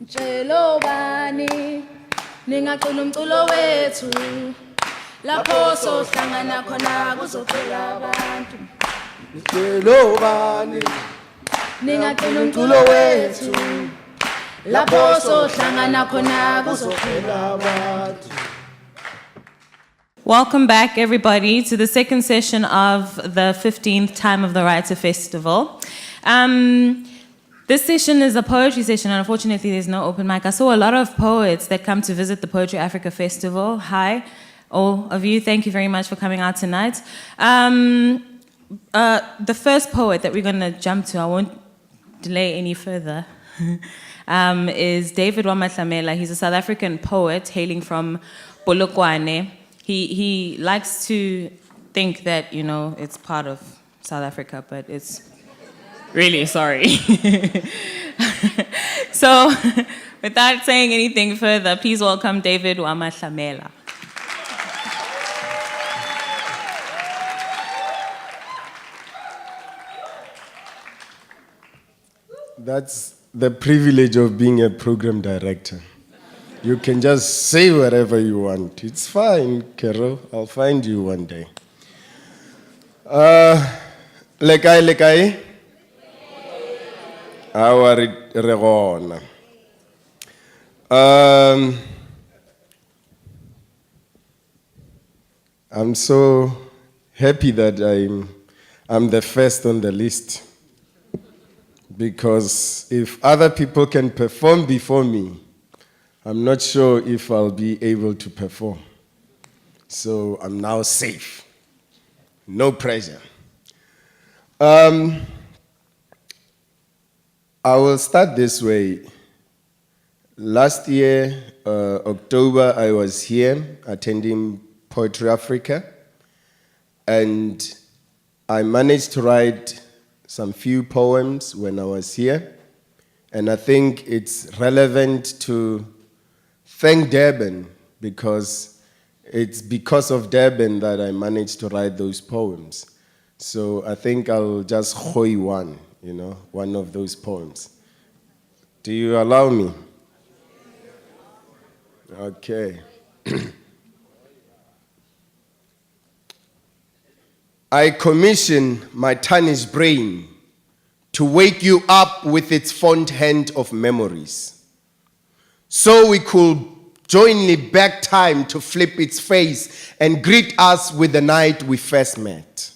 Tshelo bani ningacula umculo wethu lapho sohlangana khona kuzophela abantu. Tshelo bani Ningacula umculo wethu lapho sohlangana khona kuzophela abantu. Welcome back, everybody, to the second session of the 15th Time of the Writer Festival. This session is a poetry session, and unfortunately there's no open mic. I saw a lot of poets that come to visit the Poetry Africa Festival. Hi, all of you. Thank you very much for coming out tonight. The first poet that we're going to jump to, I won't delay any further, is David wa Maahlamela. He's a South African poet hailing from Polokwane. He likes to think that, you know, it's part of South Africa, but it's really, sorry. So, without saying anything further, please welcome David wa Maahlamela. That's the privilege of being a program director. You can just say whatever you want. It's fine, Carol. I'll find you one day. Lekai. I'm so happy that I'm the first on the list, because if other people can perform before me, I'm not sure if I'll be able to perform. So I'm now safe. No pressure. I will start this way. Last year, October, I was here attending Poetry Africa, and I managed to write some few poems when I was here, and I think it's relevant to thank Durban, because it's because of Durban that I managed to write those poems. So I think I'll just hoy one, one of those poems. Do you allow me? Okay. I commission my tarnished brain to wake you up with its fond hand of memories, so we could jointly back time to flip its face and greet us with the night we first met.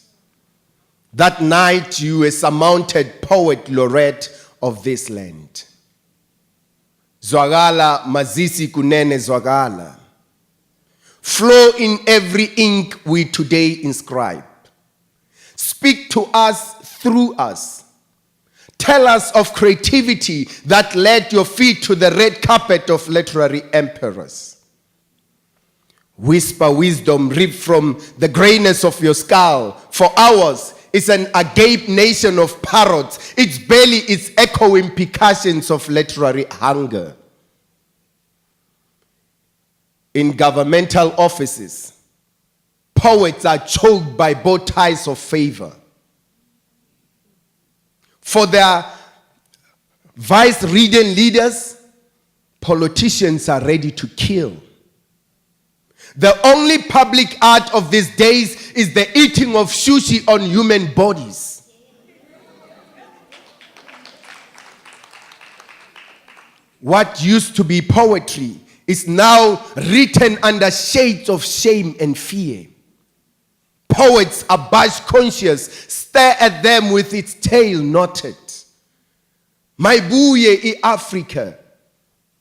That night you a surmounted poet laureate of this land. Zwagala mazisi kunene zwagala. Flow in every ink we today inscribe. Speak to us through us. Tell us of creativity that led your feet to the red carpet of literary emperors. Whisper wisdom ripped from the grayness of your skull. For ours is an agape nation of parrots. Its belly is echoing percussions of literary hunger. In governmental offices, poets are choked by bow ties of favor. For their vice-regent leaders, politicians are ready to kill. The only public art of these days is the eating of sushi on human bodies. What used to be poetry is now written under shades of shame and fear. Poets abashed conscious stare at them with its tail knotted. My buye Africa,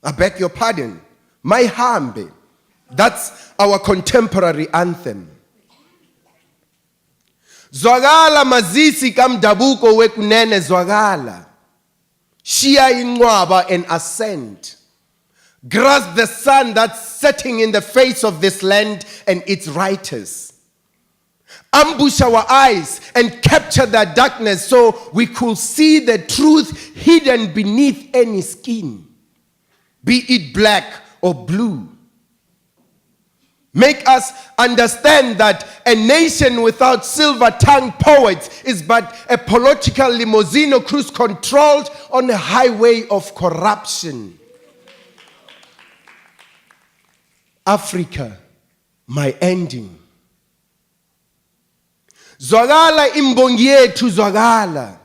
I beg your pardon, my hambe. That's our contemporary anthem. Zwagala mazisi kamdabuko wekunene zwagala. Shia inwaba and ascend. Grasp the sun that's setting in the face of this land and its writers. Ambush our eyes and capture that darkness so we could see the truth hidden beneath any skin, be it black or blue. Make us understand that a nation without silver-tongued poets is but a political limousine or cruise controlled on a highway of corruption. Africa, my ending. Zwakala imbongi yethu zwakala.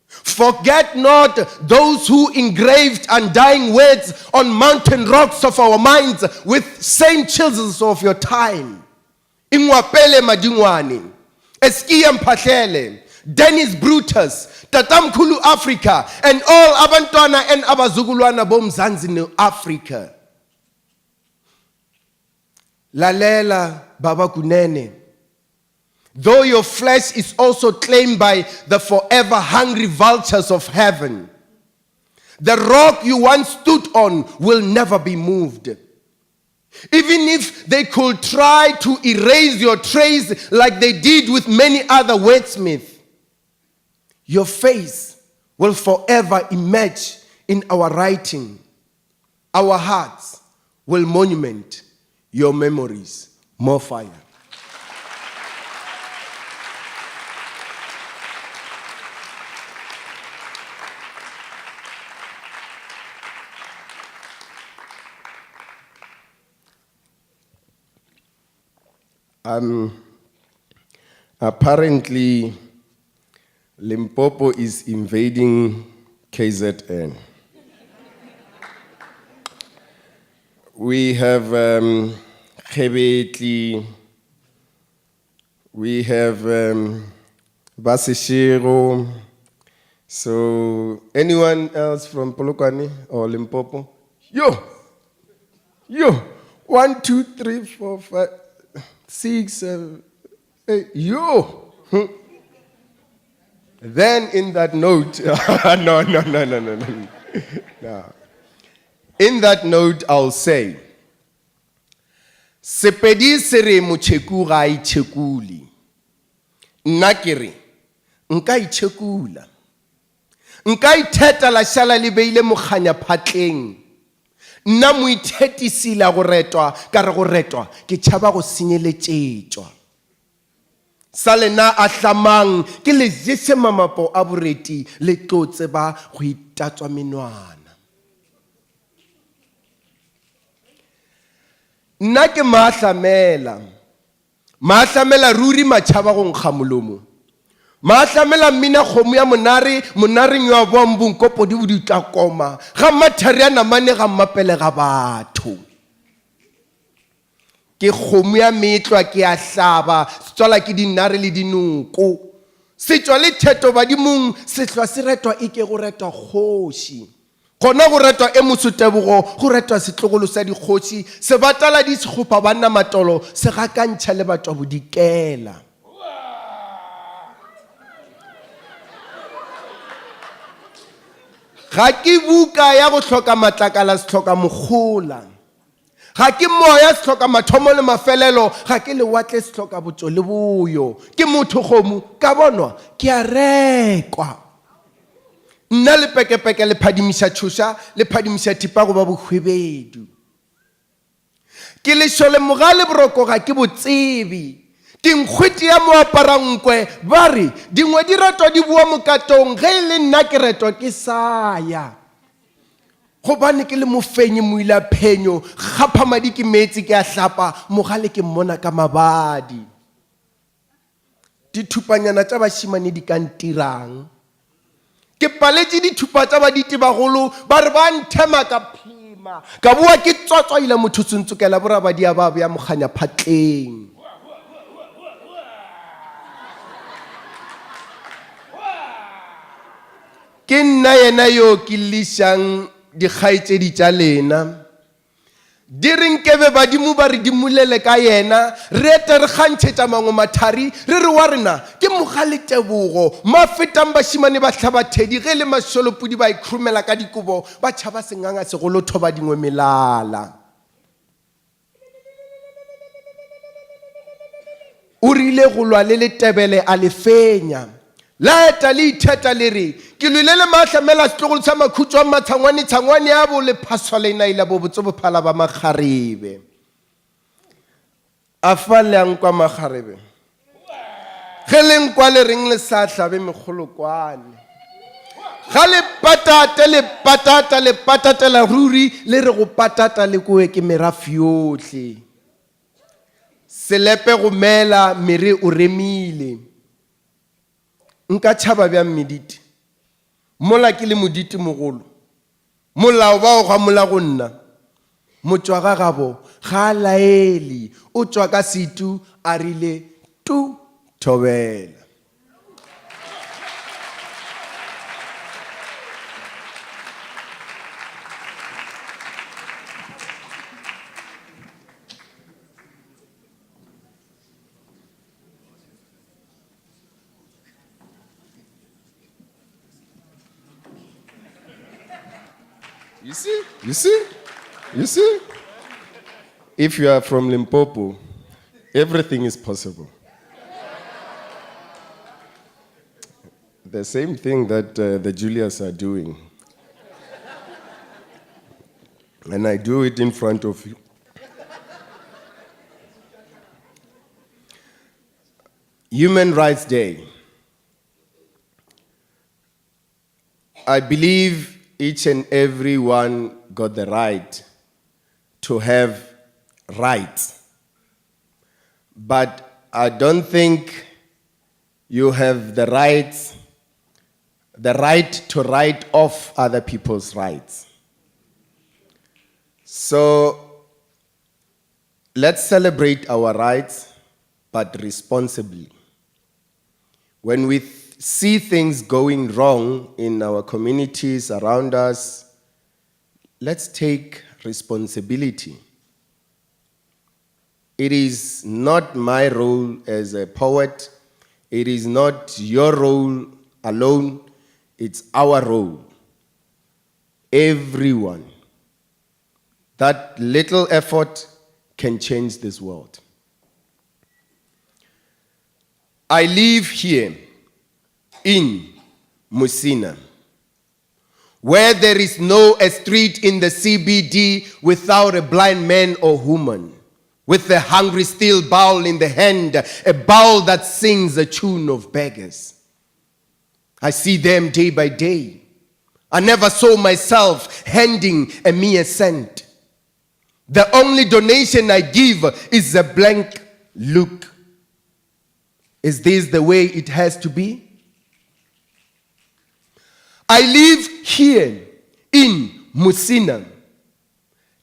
Forget not those who engraved undying words on mountain rocks of our minds with same chisels of your time. Ingwapele Madingwani, Eskia Mphahlele, Dennis Brutus, Tatamkulu Africa, and all Abantwana and Abazugulwana bomzanzi Africa. Lalela Baba Kunene. Though your flesh is also claimed by the forever hungry vultures of heaven, the rock you once stood on will never be moved. Even if they could try to erase your trace like they did with many other wordsmiths, your face will forever emerge in our writing. Our hearts will monument your memories. More fire. Apparently, Limpopo is invading KZN. We have Khebetli, we have Basishiro. So, anyone else from Polokwane or Limpopo? Yo! 1, 2, 3, 4, 5. 6, 7, 8, yo! Then in that note, no. In that note, I'll say, Sepedi sere mocheku ga ichekuli. Nakiri, nka ichekula. Nka iteta la shala libeile mokhanya phatleng. Nna moithetisila go retwa ka re go retwa ke tšhaba go senyeletšetšwa sa lena a hlamang ke le jese mamapo a boreti le tlo tseba go itatswa menwana. Nna ke Maahlamela ruri matšhaba go nkga molomo. Maahlamela mina khomu ya monare nyo bo mbunkopo di buditla koma ga mathariana mane ga mapele ga batho. Ke khomu ya metlwa ke a hlaba tswala ke dinare le dinoko. Se tswa le theto ba dimong se hlwa se retwa ike go retwa kgoši. Gona go retwa e mosotebogo go retwa setlogolo sa dikgoši se batala di se gopa banna matolo se gakantšha le batwa bodikela. Ga ke buka ya go hloka matlakala se hloka mogola. Ga ke moya se hloka mathomo le mafelelo, ga ke lewatle se hloka botso le boyo. Ke motho kgomo ka bonwa ke a rekwa. Nna le pekepeke le phadimisa tšhoša le phadimisa tipa go ba bohwebedu. Ke le shole mogale boroko ga ke botsebe. Tinkgwiti ya moaparankwe ba re dingwe di ratwa di bua mokatong ge e le nna ke retwa ke saya. Gobane ke le mofenyi moila phenyo gaphamadi ke metsi ke a hlapa mogale ke mmona ka mabadi. Dithupanyana tša bašimane di ka ntirang. Ke paletše dithupa tša baditebagolo ba re ba nthema ka phima ka bua ke tswatswaile motho tsuntsukela borabadi ya babo ya mokganya phatleng. Ke nna yena yo ke lišang dikgaetšedi tša lena. Di re nkebe badimo ba re dimolele ka yena re ete re kgantšhetša mango mathari re re wa rena ke mogale tebogo ma fetang bašimane ba hlabathedi ge le mašolopodi ba ikrumela ka dikobo ba tšhaba senganga segolo thoba dingwe melala. O rile go lwa le letebele a le fenya. La eta le itheta le re ke lwile le Maahlamela setlogolo sa makhutšo a matshangwane ya bo le phaswa le naila bo botse bophala ba makgarebe. A fa le ankwa makgarebe. Ge le nkwa le reng le sa hlabe megolokwane. Ga le patata la ruri, le re go patata le koe ke merafe yotlhe. Selepe go mela mere o remile. Nka tšhaba bja mediti. Mola ke le moditi mogolo. Molao ba o ga mola go nna. Motswa ga gabo ga laeli o tswa ka situ a rile tu thobela. You see? If you are from Limpopo, everything is possible. The same thing that the Julius are doing. And I do it in front of you. Human Rights Day. I believe each and every one got the right to have rights. But I don't think you have the right to write off other people's rights. So let's celebrate our rights, but responsibly. When we see things going wrong in our communities around us, let's take responsibility. It is not my role as a poet. It is not your role alone. It's our role. Everyone. That little effort can change this world. I live here in Musina, where there is no a street in the CBD without a blind man or woman, with a hungry steel bowl in the hand, a bowl that sings a tune of beggars. I see them day by day. I never saw myself handing a mere cent. The only donation I give is a blank look. Is this the way it has to be? I live here in Musina,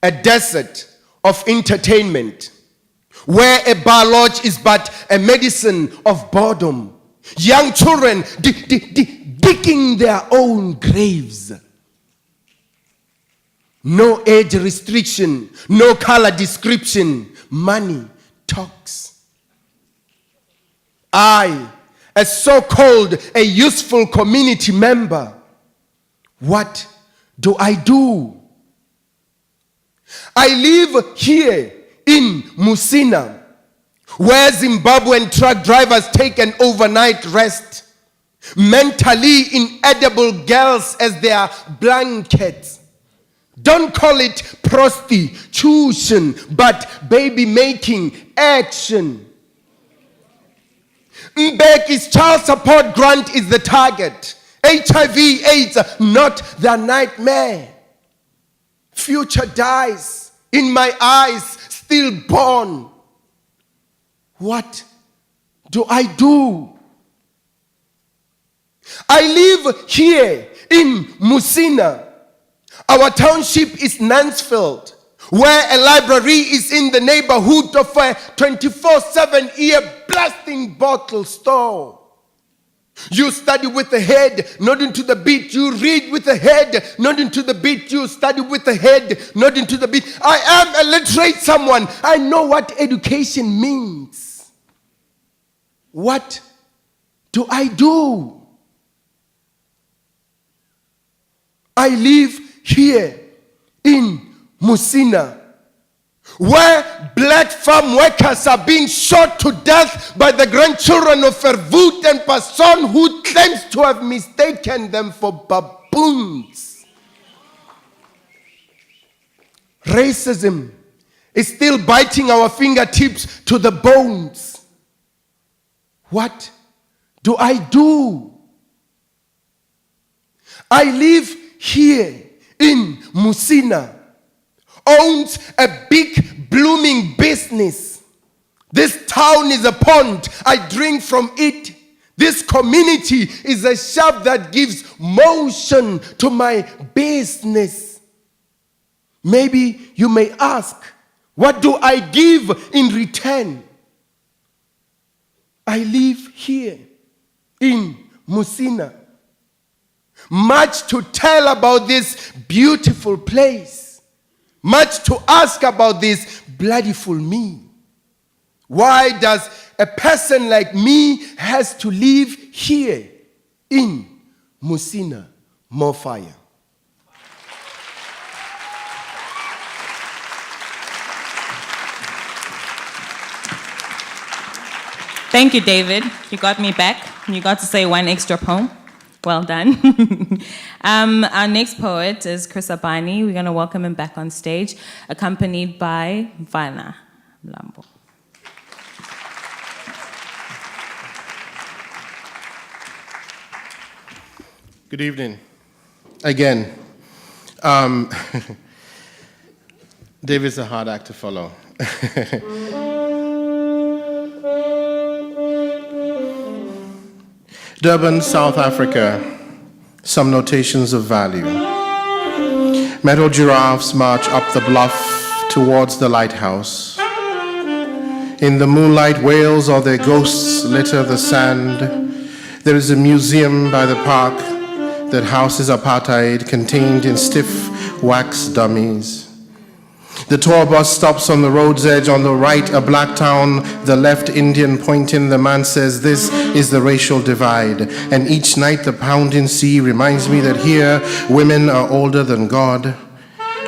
a desert of entertainment, where a bar lodge is but a medicine of boredom. Young children digging their own graves. No age restriction, no color description. Money talks. I, a so-called a useful community member, what do? I live here in Musina, where Zimbabwean truck drivers take an overnight rest, mentally inedible girls as their blankets. Don't call it prostitution, but baby-making action. Mbeki's child support grant is the target. HIV, AIDS, not the nightmare. Future dies in my eyes, stillborn. What do? I live here in Musina. Our township is Nansfield, where a library is in the neighborhood of a 24/7 ear blasting bottle store. You study with the head, nodding to the beat. You read with the head, nodding to the beat. You study with the head, nodding to the beat. I am a literate someone. I know what education means. What do? I live here in Musina, where black farm workers are being shot to death by the grandchildren of Verwoerd and Passon, who claims to have mistaken them for baboons. Racism is still biting our fingertips to the bones. What do? I live here in Musina, owns a big blooming business. This town is a pond, I drink from it. This community is a shaft that gives motion to my business. Maybe you may ask, what do I give in return? I live here in Musina. Much to tell about this beautiful place. Much to ask about this bloodiful me. Why does a person like me has to live here in Musina? More fire. Thank you, David. You got me back. You got to say one extra poem. Well done. Our next poet is Chris Abani. We're going to welcome him back on stage, accompanied by Vana Mlambo. Good evening. Again, David's a hard act to follow. Durban, South Africa, some notations of value. Metal giraffes march up the bluff towards the lighthouse. In the moonlight, whales or their ghosts litter the sand. There is a museum by the park that houses apartheid contained in stiff wax dummies. The tour bus stops on the road's edge. On the right, a black town, the left Indian pointing. The man says, this is the racial divide. And each night the pounding sea reminds me that here women are older than God.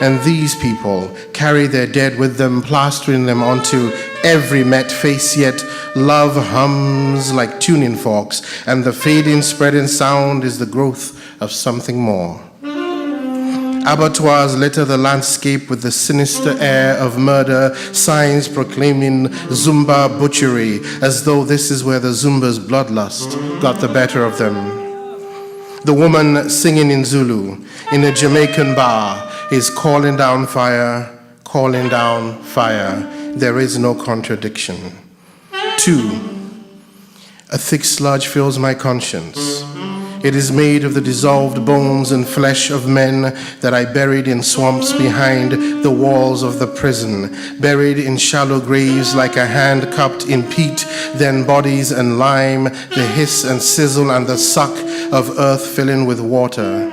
And these people carry their dead with them, plastering them onto every met face, yet love hums like tuning forks, and the fading, spreading sound is the growth of something more. Abattoirs litter the landscape with the sinister air of murder, signs proclaiming Zumba butchery, as though this is where the Zumba's bloodlust got the better of them. The woman singing in Zulu in a Jamaican bar is calling down fire, calling down fire. There is no contradiction. 2, a thick sludge fills my conscience. It is made of the dissolved bones and flesh of men that I buried in swamps behind the walls of the prison, buried in shallow graves like a hand cupped in peat, then bodies and lime, the hiss and sizzle and the suck of earth filling with water,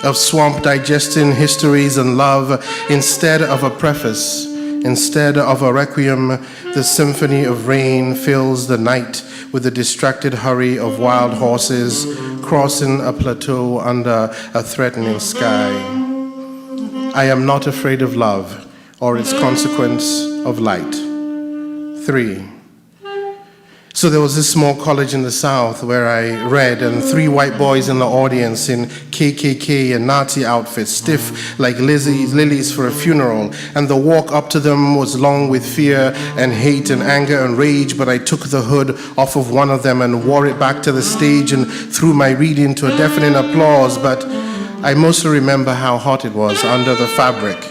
of swamp digesting histories and love. Instead of a preface, instead of a requiem, the symphony of rain fills the night with the distracted hurry of wild horses crossing a plateau under a threatening sky. I am not afraid of love or its consequence of light. 3. So there was this small college in the South where I read, and 3 white boys in the audience in KKK and Nazi outfits, stiff like lilies for a funeral, and the walk up to them was long with fear and hate and anger and rage, but I took the hood off of one of them and wore it back to the stage and threw my reading to a deafening applause. But I mostly remember how hot it was under the fabric,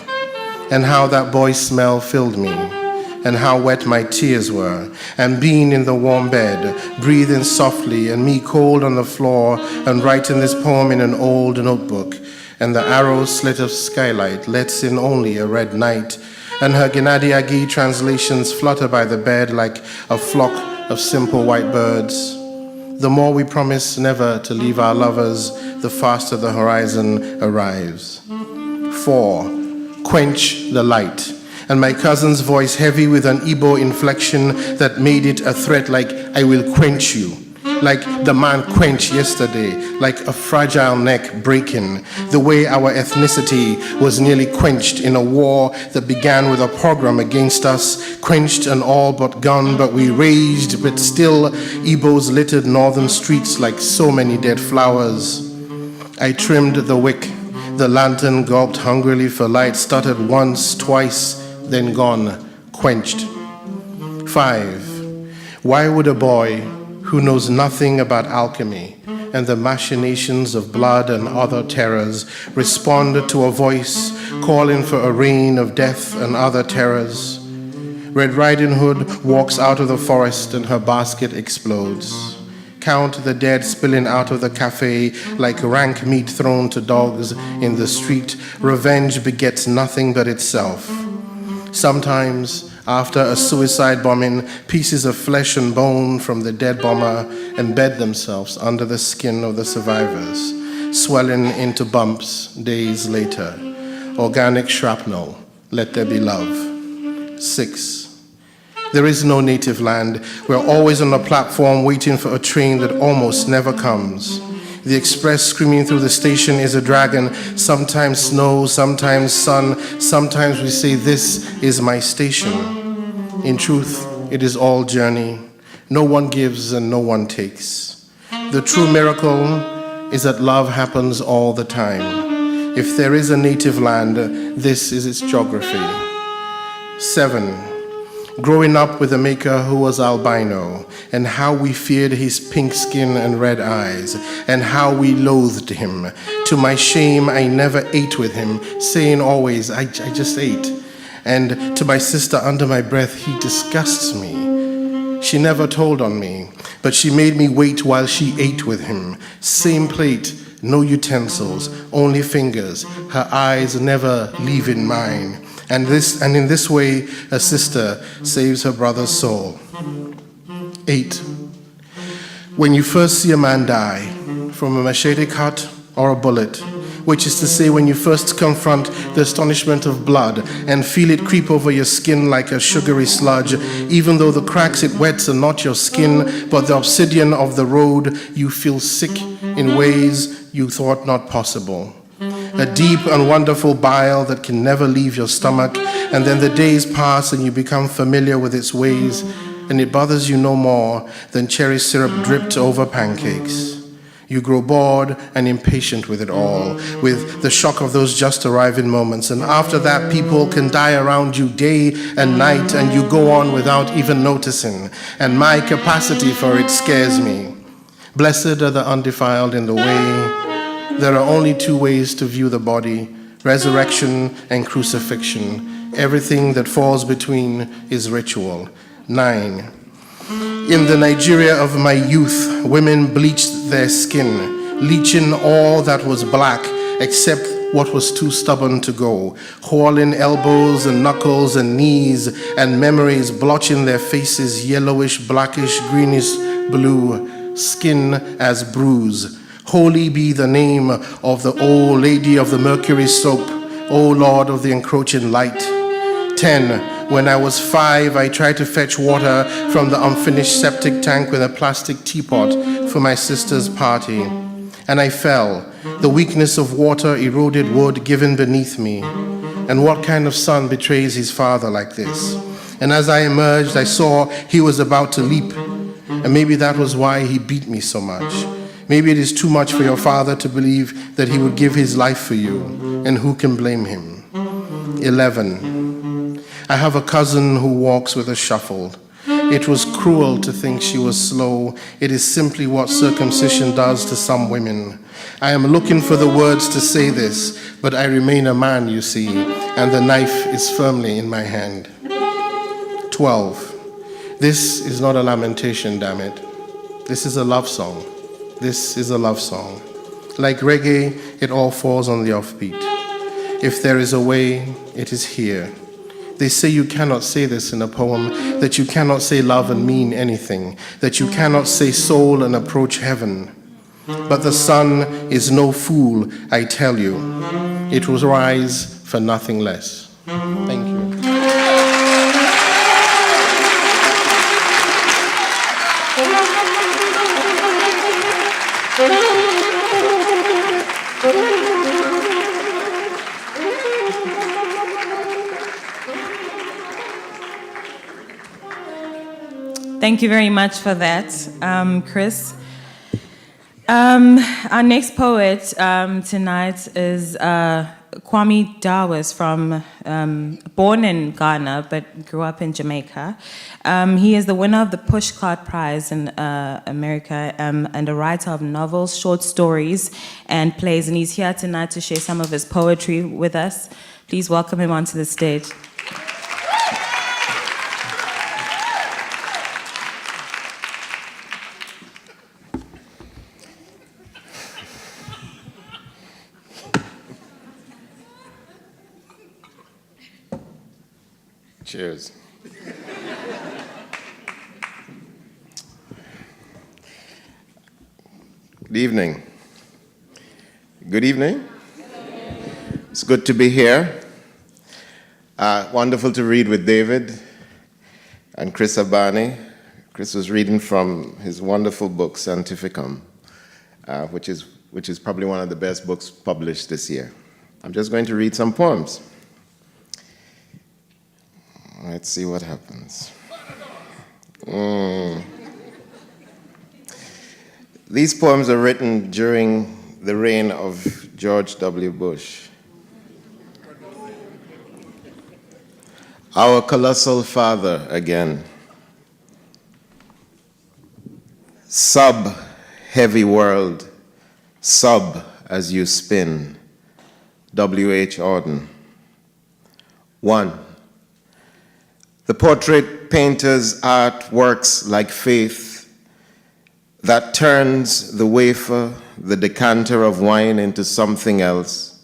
and how that boy's smell filled me, and how wet my tears were, and being in the warm bed, breathing softly, and me cold on the floor, and writing this poem in an old notebook, and the arrow slit of skylight lets in only a red night, and her Gennady Agi translations flutter by the bed like a flock of simple white birds. The more we promise never to leave our lovers, the faster the horizon arrives. 4, quench the light. And my cousin's voice heavy with an Igbo inflection that made it a threat, like I will quench you, like the man quenched yesterday, like a fragile neck breaking, the way our ethnicity was nearly quenched in a war that began with a pogrom against us, quenched and all but gone, but we raged, but still Igbos littered northern streets like so many dead flowers. I trimmed the wick, the lantern gulped hungrily for light, stuttered once, twice, then gone, quenched. 5, why would a boy who knows nothing about alchemy and the machinations of blood and other terrors respond to a voice calling for a reign of death and other terrors. Red Riding Hood walks out of the forest and her basket explodes. Count the dead spilling out of the cafe like rank meat thrown to dogs in the street. Revenge begets nothing but itself. Sometimes, after a suicide bombing, pieces of flesh and bone from the dead bomber embed themselves under the skin of the survivors, swelling into bumps days later. Organic shrapnel, let there be love. 6. There is no native land. We're always on a platform waiting for a train that almost never comes. The express screaming through the station is a dragon. Sometimes snow, sometimes sun, sometimes we say, this is my station. In truth, it is all journey. No one gives and no one takes. The true miracle is that love happens all the time. If there is a native land, this is its geography. 7. Growing up with a maker who was albino, and how we feared his pink skin and red eyes, and how we loathed him. To my shame, I never ate with him, saying always, I just ate. And to my sister under my breath, he disgusts me. She never told on me, but she made me wait while she ate with him. Same plate, no utensils, only fingers, her eyes never leaving mine. And in this way, a sister saves her brother's soul. 8. When you first see a man die, from a machete cut or a bullet, which is to say when you first confront the astonishment of blood and feel it creep over your skin like a sugary sludge, even though the cracks it wets are not your skin, but the obsidian of the road, you feel sick in ways you thought not possible. A deep and wonderful bile that can never leave your stomach, and then the days pass and you become familiar with its ways, and it bothers you no more than cherry syrup dripped over pancakes. You grow bored and impatient with it all, with the shock of those just arriving moments, and after that people can die around you day and night, and you go on without even noticing, and my capacity for it scares me. Blessed are the undefiled in the way. There are only 2 ways to view the body, resurrection and crucifixion. Everything that falls between is ritual. 9. In the Nigeria of my youth, women bleached their skin, leaching all that was black except what was too stubborn to go, hauling elbows and knuckles and knees, and memories blotching their faces yellowish, blackish, greenish blue, skin as bruise. Holy be the name of the old lady of the mercury soap, O Lord of the encroaching light. 10. When I was 5, I tried to fetch water from the unfinished septic tank with a plastic teapot for my sister's party. And I fell. The weakness of water eroded wood given beneath me. And what kind of son betrays his father like this? And as I emerged, I saw he was about to leap. And maybe that was why he beat me so much. Maybe it is too much for your father to believe that he would give his life for you, and who can blame him? 11. I have a cousin who walks with a shuffle. It was cruel to think she was slow. It is simply what circumcision does to some women. I am looking for the words to say this, but I remain a man, you see, and the knife is firmly in my hand. 12. This is not a lamentation, damn it. This is a love song. This is a love song. Like reggae, it all falls on the offbeat. If there is a way, it is here. They say you cannot say this in a poem, that you cannot say love and mean anything, that you cannot say soul and approach heaven. But the sun is no fool, I tell you. It will rise for nothing less. Thank you. Thank you very much for that, Chris. Our next poet tonight is Kwame Dallas born in Ghana but grew up in Jamaica. He is the winner of the Pushcart Prize in America and a writer of novels, short stories, and plays. And he's here tonight to share some of his poetry with us. Please welcome him onto the stage. Cheers. Good evening. Good evening. It's good to be here. Wonderful to read with David and Chris Abani. Chris was reading from his wonderful book, Scientificum, which is probably one of the best books published this year. I'm just going to read some poems. Let's see what happens. These poems are written during the reign of George W. Bush. Our colossal father again. Sub, heavy world, sub as you spin. W.H. Auden. 1. The portrait painter's art works like faith that turns the wafer, the decanter of wine into something else.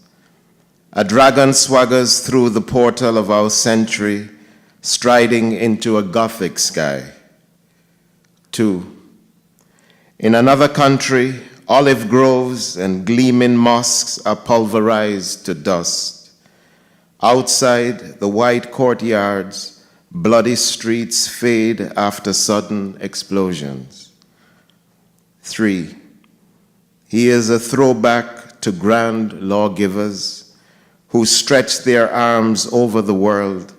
A dragon swaggers through the portal of our century, striding into a Gothic sky. 2. In another country, olive groves and gleaming mosques are pulverized to dust. Outside, the white courtyards, bloody streets fade after sudden explosions. 3. He is a throwback to grand lawgivers who stretched their arms over the world.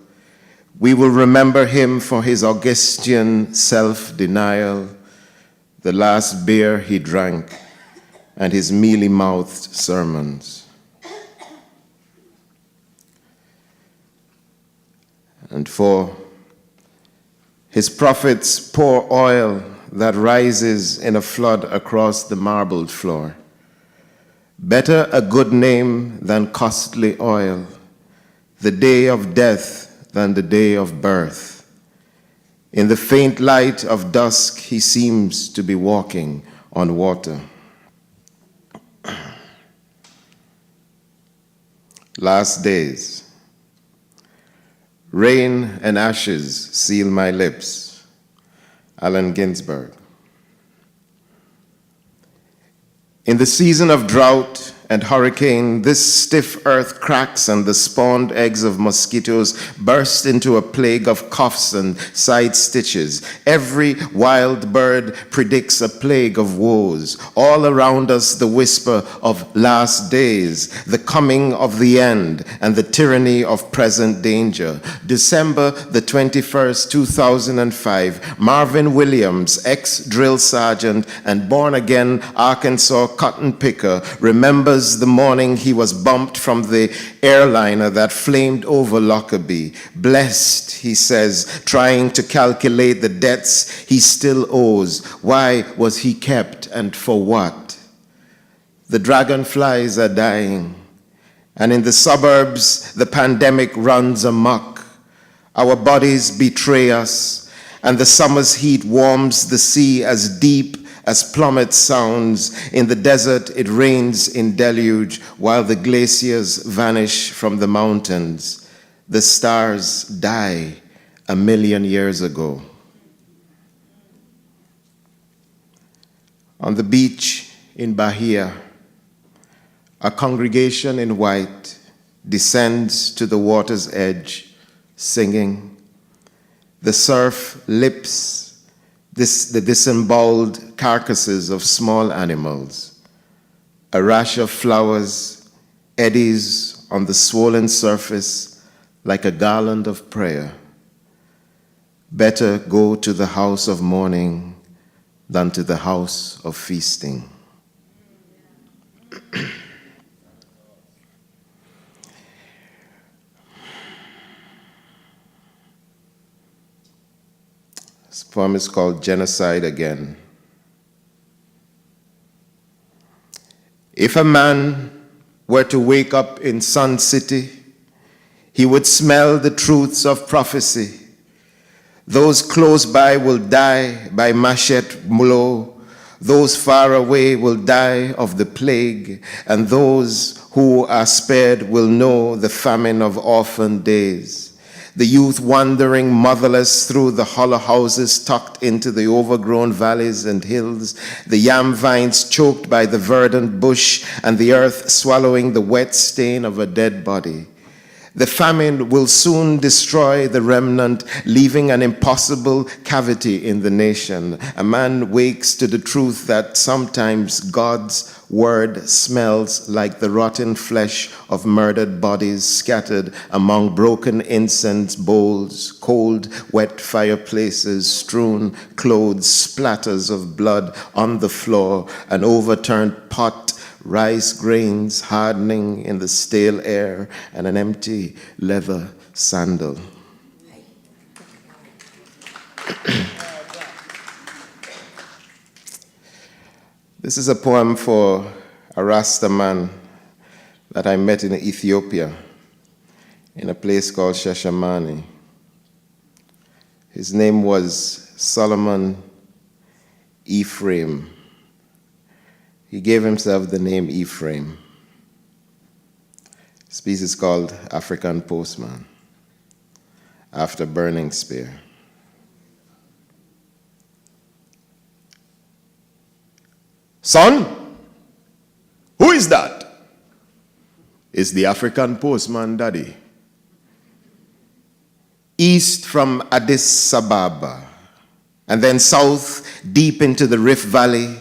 We will remember him for his Augustan self-denial, the last beer he drank, and his mealy-mouthed sermons. And 4, his prophets pour oil that rises in a flood across the marbled floor. Better a good name than costly oil, the day of death than the day of birth. In the faint light of dusk, he seems to be walking on water. Last days. Rain and ashes seal my lips. Allen Ginsberg. In the season of drought and hurricane, this stiff earth cracks and the spawned eggs of mosquitoes burst into a plague of coughs and side stitches. Every wild bird predicts a plague of woes. All around us the whisper of last days, the coming of the end, and the tyranny of present danger. December the 21st, 2005, Marvin Williams, ex-drill sergeant and born-again Arkansas cotton picker, remembers the morning he was bumped from the airliner that flamed over Lockerbie. Blessed, he says, trying to calculate the debts he still owes. Why was he kept and for what? The dragonflies are dying, and in the suburbs the pandemic runs amok. Our bodies betray us, and the summer's heat warms the sea as deep as plummet sounds. In the desert, it rains in deluge, while the glaciers vanish from the mountains. The stars die 1,000,000 years ago. On the beach in Bahia, a congregation in white descends to the water's edge, singing. The surf lips the disemboweled carcasses of small animals. A rash of flowers eddies on the swollen surface like a garland of prayer. Better go to the house of mourning than to the house of feasting. This poem is called Genocide Again. If a man were to wake up in Sun City, he would smell the truths of prophecy. Those close by will die by machete blow. Those far away will die of the plague, and those who are spared will know the famine of orphan days. The youth wandering motherless through the hollow houses tucked into the overgrown valleys and hills, the yam vines choked by the verdant bush, and the earth swallowing the wet stain of a dead body. The famine will soon destroy the remnant, leaving an impossible cavity in the nation. A man wakes to the truth that sometimes God's word smells like the rotten flesh of murdered bodies scattered among broken incense bowls, cold, wet fireplaces, strewn clothes, splatters of blood on the floor, an overturned pot, rice grains hardening in the stale air, and an empty leather sandal. This is a poem for a Rasta man that I met in Ethiopia in a place called Shashamane. His name was Solomon Ephraim. He gave himself the name Ephraim. This piece is called African Postman, after Burning Spear. Son, who is that? It's the African Postman, Daddy. East from Addis Ababa, and then south deep into the Rift Valley,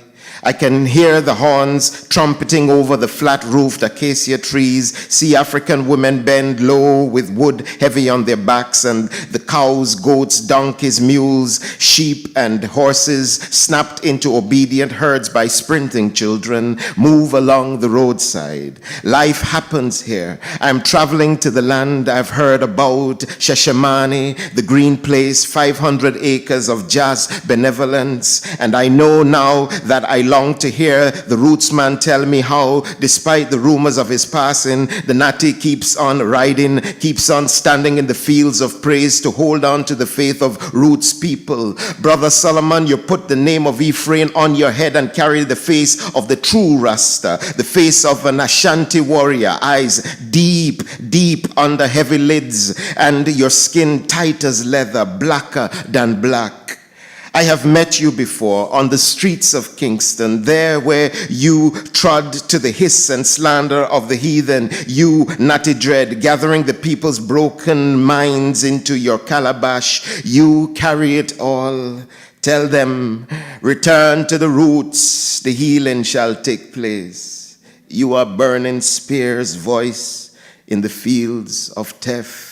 I can hear the horns trumpeting over the flat-roofed acacia trees, see African women bend low with wood heavy on their backs, and the cows, goats, donkeys, mules, sheep, and horses, snapped into obedient herds by sprinting children, move along the roadside. Life happens here. I'm traveling to the land I've heard about, Shashamane, the green place, 500 acres of jazz benevolence, and I know now that I long to hear the roots man tell me how, despite the rumors of his passing, the Nati keeps on riding, keeps on standing in the fields of praise to hold on to the faith of roots people. Brother Solomon, you put the name of Ephraim on your head and carry the face of the true Rasta, the face of an Ashanti warrior, eyes deep, deep under heavy lids, and your skin tight as leather, blacker than black. I have met you before on the streets of Kingston, there where you trod to the hiss and slander of the heathen, you, Natty Dread, gathering the people's broken minds into your calabash. You carry it all. Tell them, return to the roots, the healing shall take place. You are Burning Spear's voice in the fields of Tef.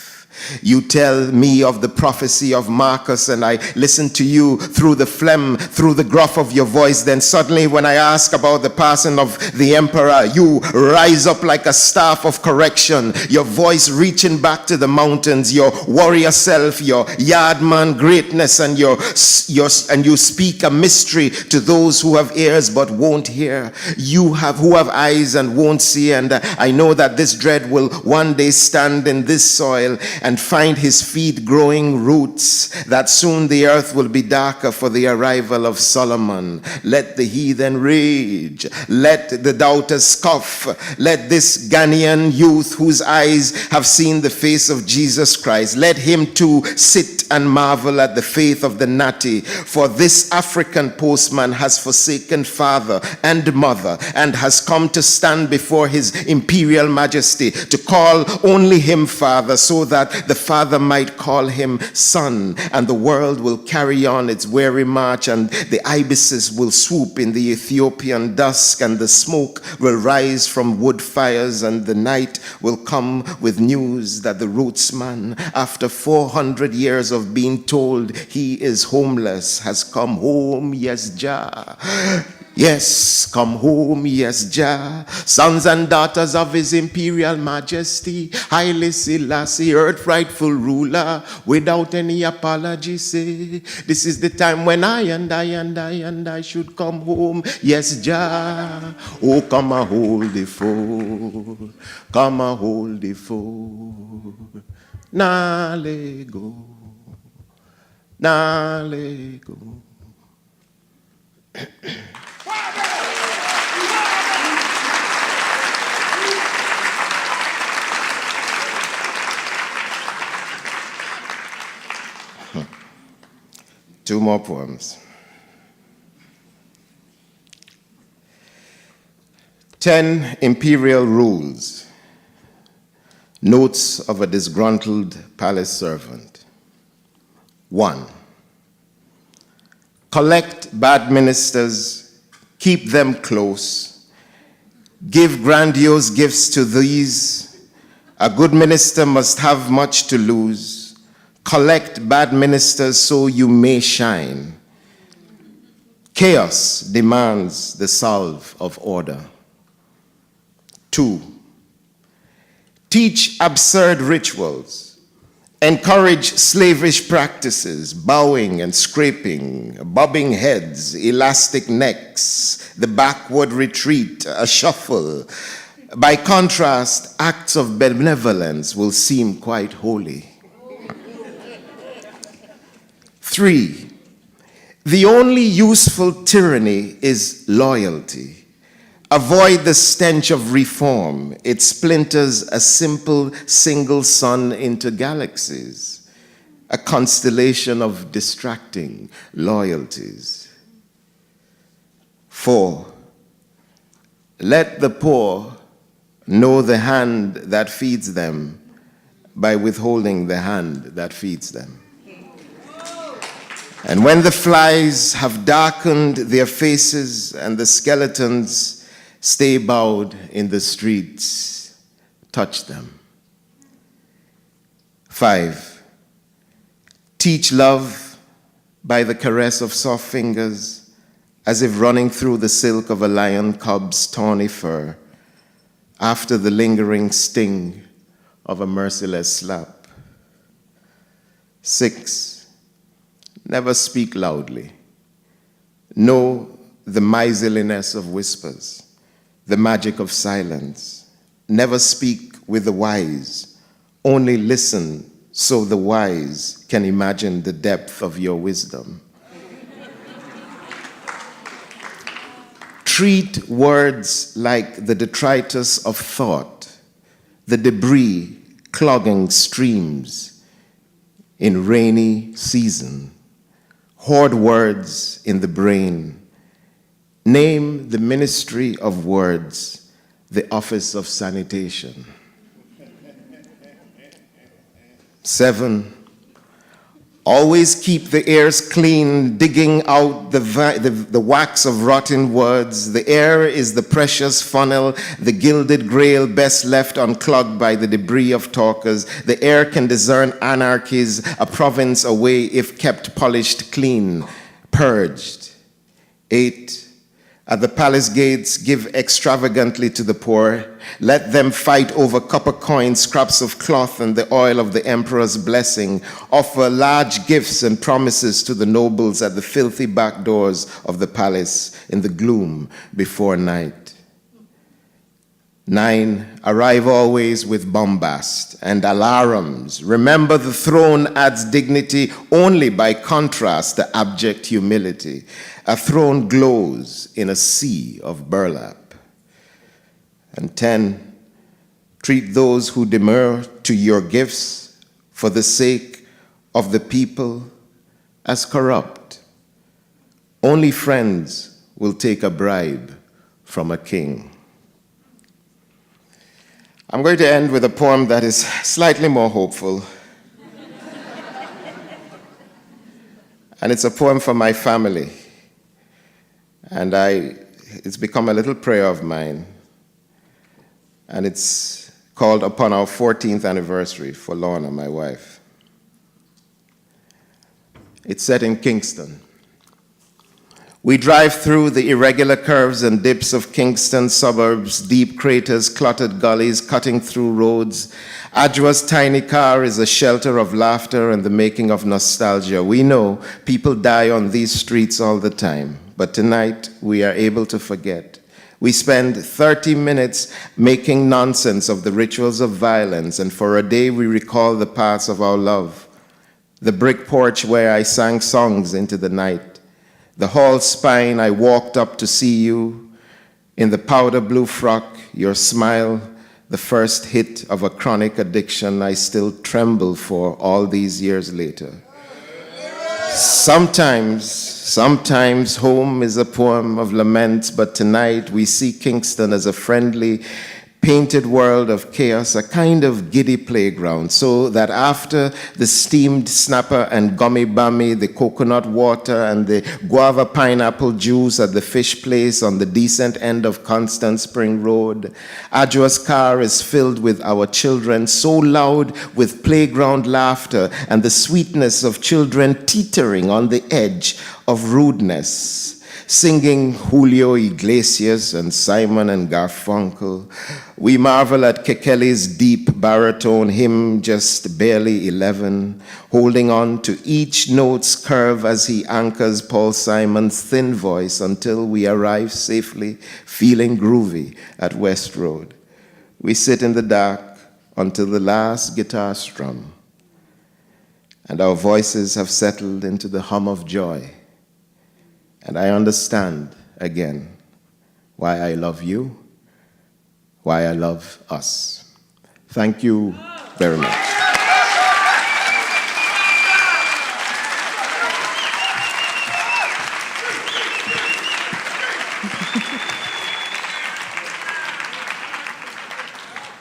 You tell me of the prophecy of Marcus, and I listen to you through the phlegm, through the gruff of your voice. Then suddenly when I ask about the passing of the emperor, you rise up like a staff of correction, your voice reaching back to the mountains, your warrior self, your yardman greatness, and you speak a mystery to those who have ears but won't hear. You who have eyes and won't see, and I know that this dread will one day stand in this soil and find his feet growing roots, that soon the earth will be darker for the arrival of Solomon. Let the heathen rage, let the doubters scoff, let this Ghanaian youth whose eyes have seen the face of Jesus Christ, let him too sit and marvel at the faith of the Nati, for this African postman has forsaken father and mother and has come to stand before his imperial majesty to call only him father, so that the father might call him son, and the world will carry on its weary march, and the ibises will swoop in the Ethiopian dusk, and the smoke will rise from wood fires, and the night will come with news that the rootsman, after 400 years of being told he is homeless, has come home. Yes, Jah. Yes, come home, yes, Jah, sons and daughters of His Imperial Majesty, Haile Selassie, earth rightful ruler, without any apology, say, this is the time when I should come home, yes, Jah, oh, come and hold the fort, come and hold the fort, nah, let go, nah, let go. Two more poems. 10 Imperial Rules. Notes of a disgruntled palace servant. 1. Collect bad ministers, keep them close. Give grandiose gifts to these. A good minister must have much to lose. Collect bad ministers so you may shine. Chaos demands the salve of order. 2. Teach absurd rituals. Encourage slavish practices, bowing and scraping, bobbing heads, elastic necks, the backward retreat, a shuffle. By contrast, acts of benevolence will seem quite holy. 3. The only useful tyranny is loyalty. Avoid the stench of reform. It splinters a simple single sun into galaxies, a constellation of distracting loyalties. 4. Let the poor know the hand that feeds them by withholding the hand that feeds them. And when the flies have darkened their faces and the skeletons stay bowed in the streets, touch them. 5. Teach love by the caress of soft fingers, as if running through the silk of a lion cub's tawny fur, after the lingering sting of a merciless slap. 6. Never speak loudly. Know the miserliness of whispers, the magic of silence. Never speak with the wise. Only listen so the wise can imagine the depth of your wisdom. Treat words like the detritus of thought, the debris clogging streams in rainy season. Hoard words in the brain. Name the ministry of words, the office of sanitation. 7. Always keep the ears clean, digging out the wax of rotten words. The air is the precious funnel, the gilded grail best left unclogged by the debris of talkers. The air can discern anarchies, a province away if kept polished clean, purged. 8. At the palace gates, give extravagantly to the poor. Let them fight over copper coins, scraps of cloth, and the oil of the emperor's blessing. Offer large gifts and promises to the nobles at the filthy back doors of the palace in the gloom before night. 9. Arrive always with bombast and alarums. Remember, the throne adds dignity only by contrast to abject humility. A throne glows in a sea of burlap. And 10. Treat those who demur to your gifts for the sake of the people as corrupt. Only friends will take a bribe from a king. I'm going to end with a poem that is slightly more hopeful. And it's a poem for my family. And it's become a little prayer of mine. And it's called Upon Our 14th Anniversary for Lorna, my wife. It's set in Kingston. We drive through the irregular curves and dips of Kingston suburbs, deep craters, cluttered gullies, cutting through roads. Adjua's tiny car is a shelter of laughter and the making of nostalgia. We know people die on these streets all the time, but tonight we are able to forget. We spend 30 minutes making nonsense of the rituals of violence, and for a day we recall the paths of our love. The brick porch where I sang songs into the night. The hall spine I walked up to see you. In the powder blue frock, your smile, the first hit of a chronic addiction I still tremble for all these years later. Sometimes home is a poem of laments, but tonight we see Kingston as a friendly, painted world of chaos, a kind of giddy playground, so that after the steamed snapper and gummy bammy, the coconut water and the guava pineapple juice at the fish place on the decent end of Constant Spring Road, Adjua's car is filled with our children, so loud with playground laughter and the sweetness of children teetering on the edge of rudeness, singing Julio Iglesias and Simon and Garfunkel. We marvel at Kekeli's deep baritone hymn, just barely 11, holding on to each note's curve as he anchors Paul Simon's thin voice until we arrive safely, feeling groovy at West Road. We sit in the dark until the last guitar strum, and our voices have settled into the hum of joy. And I understand again why I love you, why I love us. Thank you very much.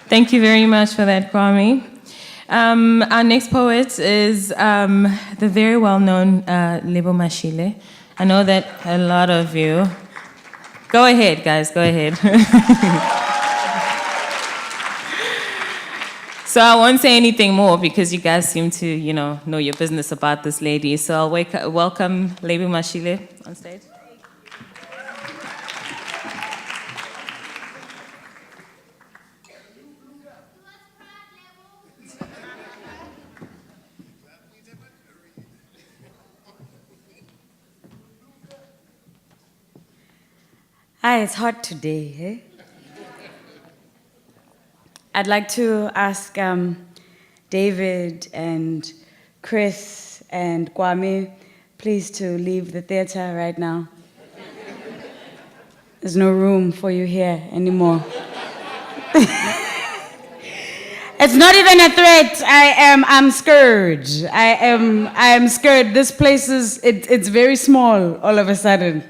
Thank you very much for that, Kwame. Our next poet is the very well-known Lebo Mashile. I know that a lot of you... Go ahead, guys, go ahead. So I won't say anything more because you guys seem to, know your business about this lady. So I'll welcome Lebo Mashile on stage. Hi, it's hot today, eh? I'd like to ask David and Chris and Kwame, please to leave the theater right now. There's no room for you here anymore. It's not even a threat. I'm scared. I am scared. This place it's very small all of a sudden.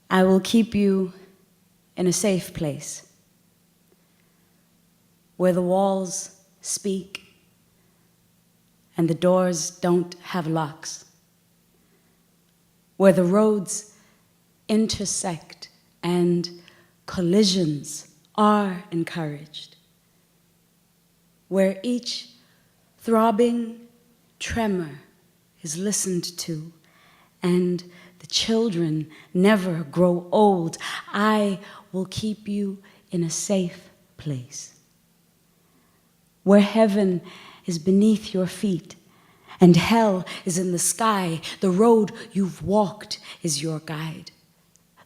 I will keep you in a safe place where the walls speak and the doors don't have locks, where the roads intersect and collisions are encouraged, where each throbbing tremor is listened to and the children never grow old. I will keep you in a safe place where heaven is beneath your feet and hell is in the sky. The road you've walked is your guide.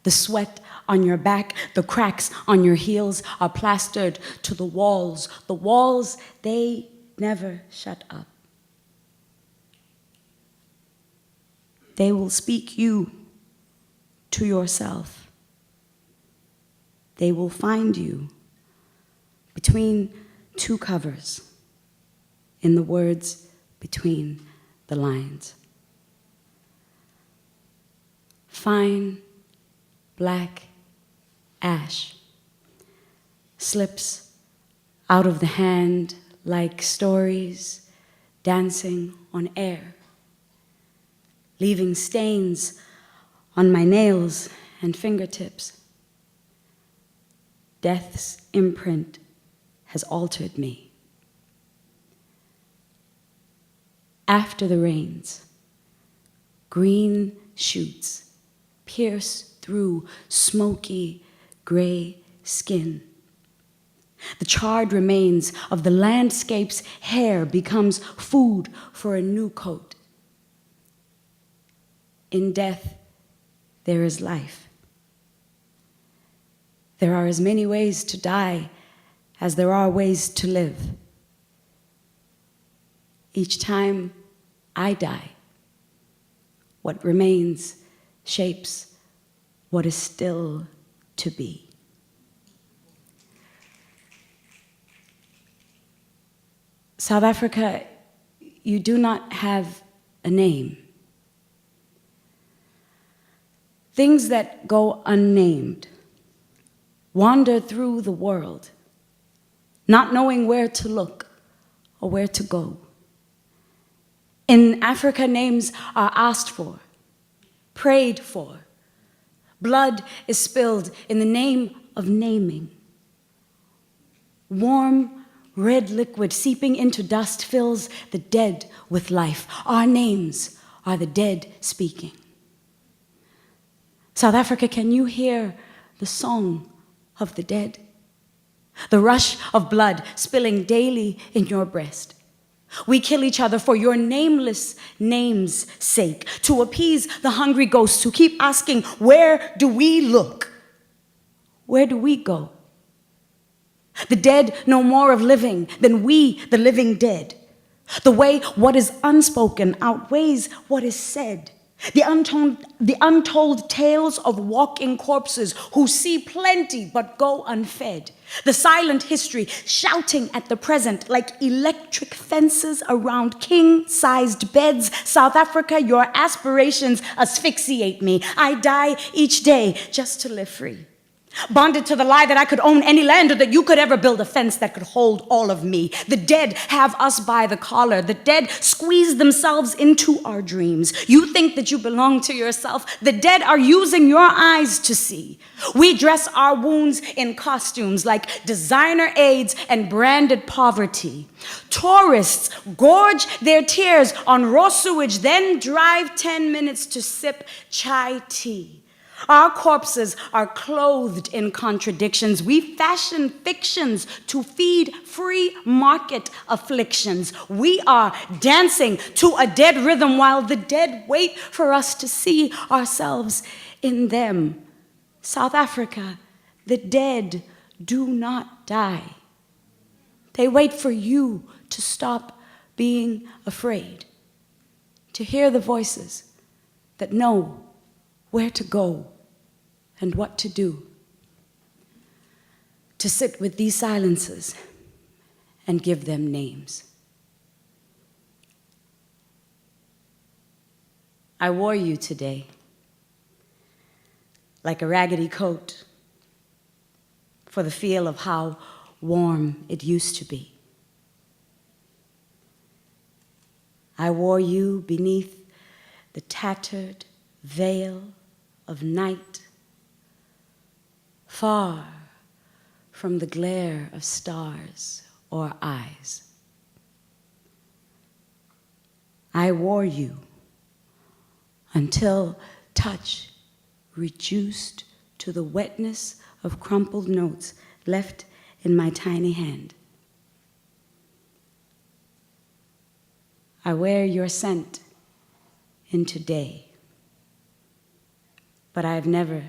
The sweat on your back, the cracks on your heels are plastered to the walls. The walls, they never shut up. They will speak you to yourself. They will find you between two covers, in the words between the lines. Fine black ash slips out of the hand like stories dancing on air, leaving stains on my nails and fingertips. Death's imprint has altered me. after the rains. Green shoots pierce through smoky gray skin. The charred remains of the landscape's hair becomes food for a new coat. In death, there is life. There are as many ways to die as there are ways to live. Each time I die, what remains shapes what is still to be. South Africa, you do not have a name. Things that go unnamed wander through the world, not knowing where to look or where to go. In Africa, names are asked for, prayed for. Blood is spilled in the name of naming. Warm, red liquid seeping into dust fills the dead with life. Our names are the dead speaking. South Africa, can you hear the song of the dead? The rush of blood spilling daily in your breast. We kill each other for your nameless name's sake, to appease the hungry ghosts who keep asking, where do we look? Where do we go? The dead know more of living than we, the living dead. The way what is unspoken outweighs what is said. The untold tales of walking corpses who see plenty but go unfed. The silent history shouting at the present like electric fences around king-sized beds. South Africa, your aspirations asphyxiate me. I die each day just to live free. Bonded to the lie that I could own any land or that you could ever build a fence that could hold all of me. The dead have us by the collar. The dead squeeze themselves into our dreams. You think that you belong to yourself. The dead are using your eyes to see. We dress our wounds in costumes like designer aids and branded poverty. Tourists gorge their tears on raw sewage, then drive 10 minutes to sip chai tea. Our corpses are clothed in contradictions. We fashion fictions to feed free market afflictions. We are dancing to a dead rhythm while the dead wait for us to see ourselves in them. South Africa, the dead do not die. They wait for you to stop being afraid, to hear the voices that know where to go and what to do, to sit with these silences and give them names. I wore you today like a raggedy coat for the feel of how warm it used to be. I wore you beneath the tattered veil of night, far from the glare of stars or eyes. I wore you until touch reduced to the wetness of crumpled notes left in my tiny hand. I wear your scent into day, but I have never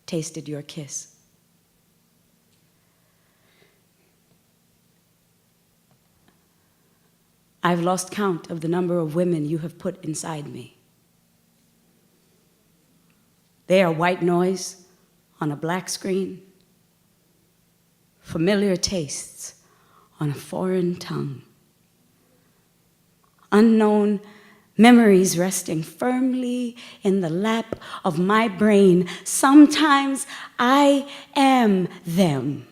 tasted your kiss. I've lost count of the number of women you have put inside me. They are white noise on a black screen, familiar tastes on a foreign tongue, unknown memories resting firmly in the lap of my brain. Sometimes I am them.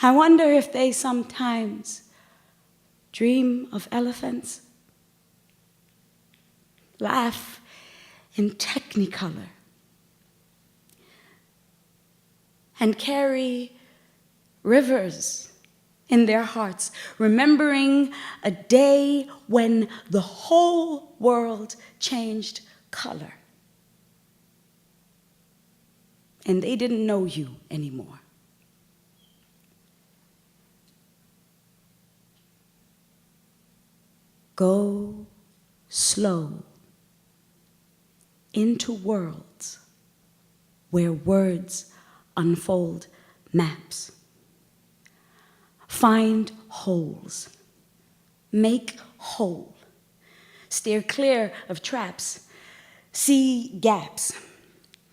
I wonder if they sometimes dream of elephants, laugh in technicolor, and carry rivers in their hearts, remembering a day when the whole world changed color. And they didn't know you anymore. Go slow into worlds where words unfold maps. Find holes, make whole, steer clear of traps, see gaps,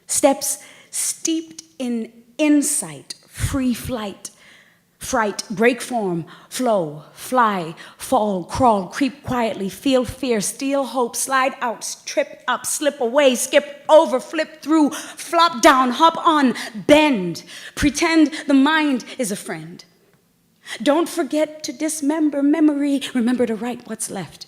steps steeped in insight, free flight, fright, break form, flow, fly, fall, crawl, creep quietly, feel fear, steal hope, slide out, trip up, slip away, skip over, flip through, flop down, hop on, bend, pretend the mind is a friend. Don't forget to dismember memory, remember to write what's left.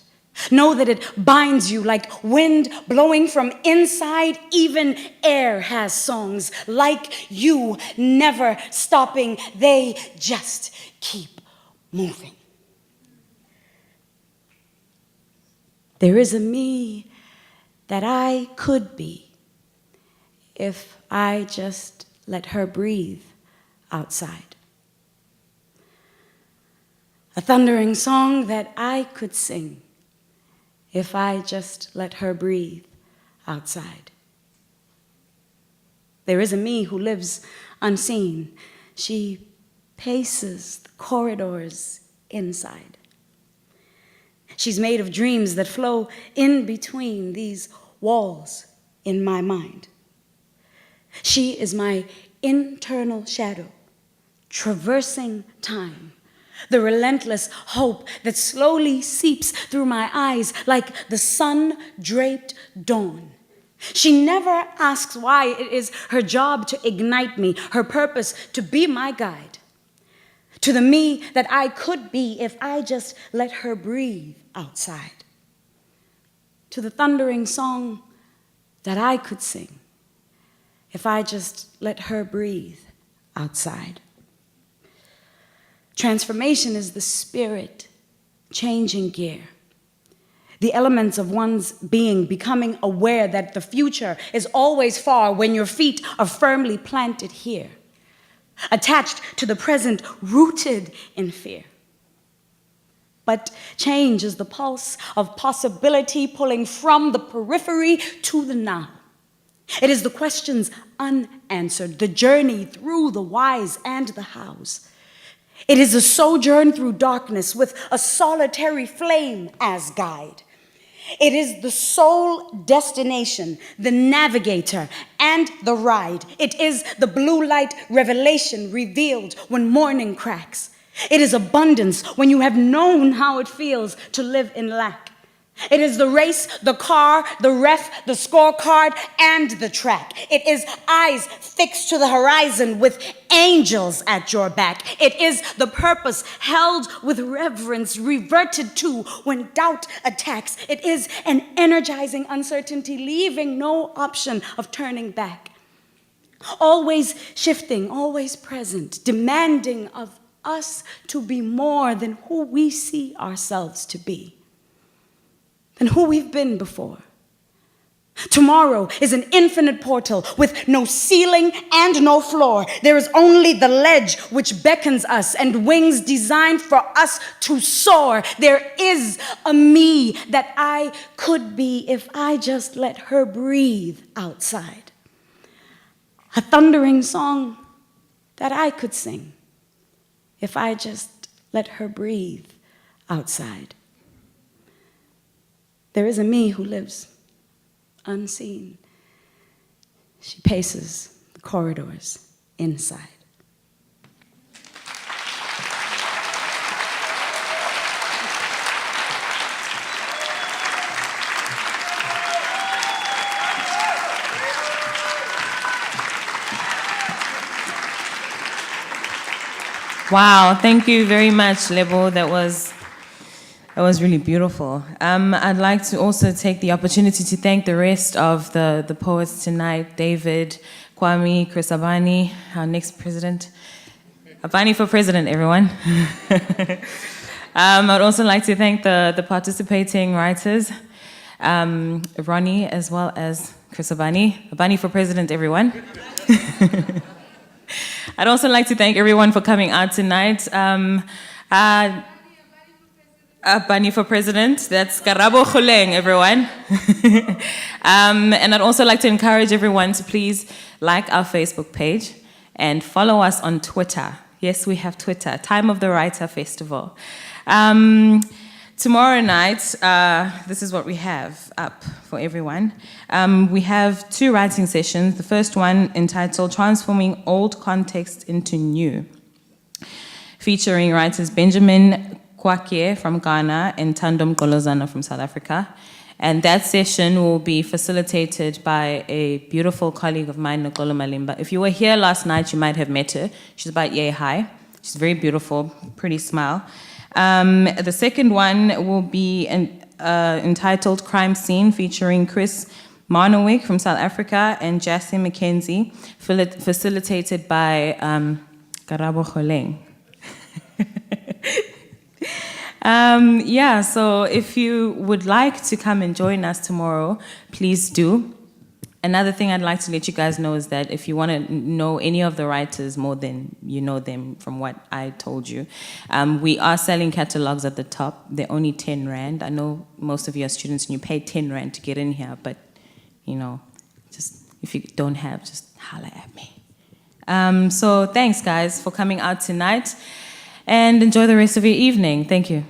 Know that it binds you like wind blowing from inside. Even air has songs like you, never stopping. They just keep moving. There is a me that I could be if I just let her breathe outside. A thundering song that I could sing if I just let her breathe outside. There is a me who lives unseen. She paces the corridors inside. She's made of dreams that flow in between these walls in my mind. She is my internal shadow, traversing time. The relentless hope that slowly seeps through my eyes like the sun-draped dawn. She never asks why. It is her job to ignite me, her purpose to be my guide. To the me that I could be if I just let her breathe outside. To the thundering song that I could sing if I just let her breathe outside. Transformation is the spirit changing gear. The elements of one's being becoming aware that the future is always far when your feet are firmly planted here, attached to the present, rooted in fear. But change is the pulse of possibility pulling from the periphery to the now. It is the questions unanswered, the journey through the whys and the hows. It is a sojourn through darkness with a solitary flame as guide. It is the sole destination, the navigator, and the ride. It is the blue light revelation revealed when morning cracks. It is abundance when you have known how it feels to live in lack. It is the race, the car, the ref, the scorecard, and the track. It is eyes fixed to the horizon with angels at your back. It is the purpose held with reverence, reverted to when doubt attacks. It is an energizing uncertainty, leaving no option of turning back. Always shifting, always present, demanding of us to be more than who we see ourselves to be, than who we've been before. Tomorrow is an infinite portal with no ceiling and no floor. There is only the ledge which beckons us and wings designed for us to soar. There is a me that I could be if I just let her breathe outside. A thundering song that I could sing if I just let her breathe outside. There is a me who lives unseen. She paces the corridors inside. Wow, thank you very much, Lebo. That was really beautiful. I'd like to also take the opportunity to thank the rest of the poets tonight, David, Kwame, Abani, our next president. Abani for president, everyone. I'd also like to thank the participating writers, Ronnie as well as Chris Abani. Abani for president, everyone. I'd also like to thank everyone for coming out tonight. Abani for president, that's Karabo Khuleng, everyone. And I'd also like to encourage everyone to please like our Facebook page and follow us on Twitter. Yes, we have Twitter, Time of the Writer Festival. Tomorrow night, this is what we have up for everyone. We have 2 writing sessions. The first one entitled Transforming Old Context into New, featuring writers Benjamin Kwakye from Ghana and Tandom Golozana from South Africa. And that session will be facilitated by a beautiful colleague of mine, Nkolo Malimba. If you were here last night, you might have met her. She's about yay high. She's very beautiful, pretty smile. The second one will be entitled Crime Scene, featuring Chris Marnowick from South Africa and Jassy McKenzie, facilitated by Karabo Kholeng. So if you would like to come and join us tomorrow, please do. Another thing I'd like to let you guys know is that if you want to know any of the writers more than you know them from what I told you, we are selling catalogs at the top. They're only 10 Rand. I know most of you are students and you pay 10 Rand to get in here, but just if you don't have, just holler at me. So thanks guys for coming out tonight and enjoy the rest of your evening. Thank you.